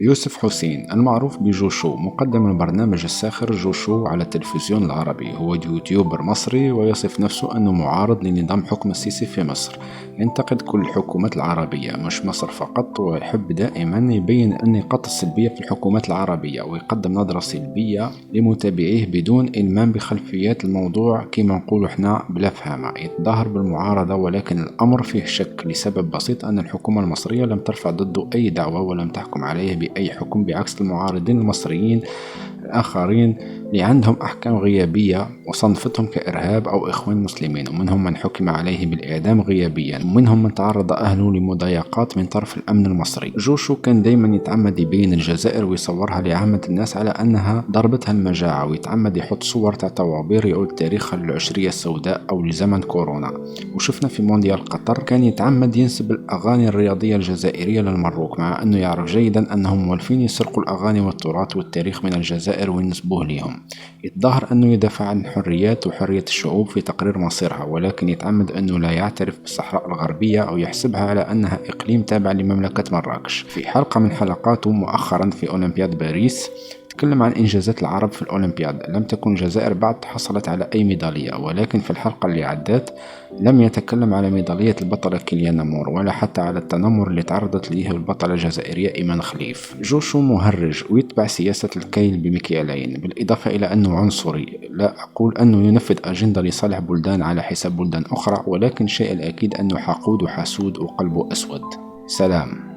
يوسف حسين المعروف بجوشو، مقدم البرنامج الساخر جوشو على التلفزيون العربي، هو يوتيوبر مصري ويصف نفسه أنه معارض لنظام حكم السيسي في مصر. ينتقد كل الحكومات العربية مش مصر فقط، ويحب دائما يبين النقاط السلبية في الحكومات العربية ويقدم نظرة سلبية لمتابعيه بدون إلمام بخلفيات الموضوع، كما نقول احنا بلا فهمة. يتظاهر بالمعارضة ولكن الأمر فيه شك لسبب بسيط، أن الحكومة المصرية لم ترفع ضده أي دعوة ولم تحكم عليه بأي حكم، بعكس المعارضين المصريين الآخرين اللي عندهم أحكام غيابية وصنفتهم كإرهاب أو إخوان مسلمين، ومنهم من حكم عليه بالإعدام غيابيا، ومنهم من تعرض أهله لمضايقات من طرف الأمن المصري. جوشو كان دايما يتعمد يبين الجزائر ويصورها لعامة الناس على أنها ضربتها المجاعة، ويتعمد يحط صور تاع طوابير يعود تاريخها للعشرية السوداء أو لزمن كورونا. وشفنا في مونديال قطر كان يتعمد ينسب الأغاني الرياضية الجزائرية للمروك، مع أنه يعرف جيدا أنهم مولفين يسرقوا الأغاني والتراث والتاريخ من الجزائر وينسبوه لهم. يتظاهر أنه يدافع عن الحريات وحرية الشعوب في تقرير مصيرها، ولكن يتعمد أنه لا يعترف بالصحراء الغربية أو يحسبها على أنها إقليم تابع لمملكة مراكش. في حلقة من حلقاته مؤخرا في أولمبياد باريس تكلم عن إنجازات العرب في الأولمبياد. لم تكن الجزائر بعد حصلت على أي ميدالية، ولكن في الحلقة اللي عدت لم يتكلم على ميدالية البطلة كيليان نامور، ولا حتى على التنمر اللي تعرضت ليه البطلة الجزائرية إيمان خليف. جوشو مهرج ويتبع سياسة الكيل بمكيالين، بالإضافة إلى أنه عنصري. لا أقول أنه ينفذ أجندة لصالح بلدان على حساب بلدان أخرى، ولكن الشيء الأكيد أنه حقود وحسود وقلبه أسود. سلام.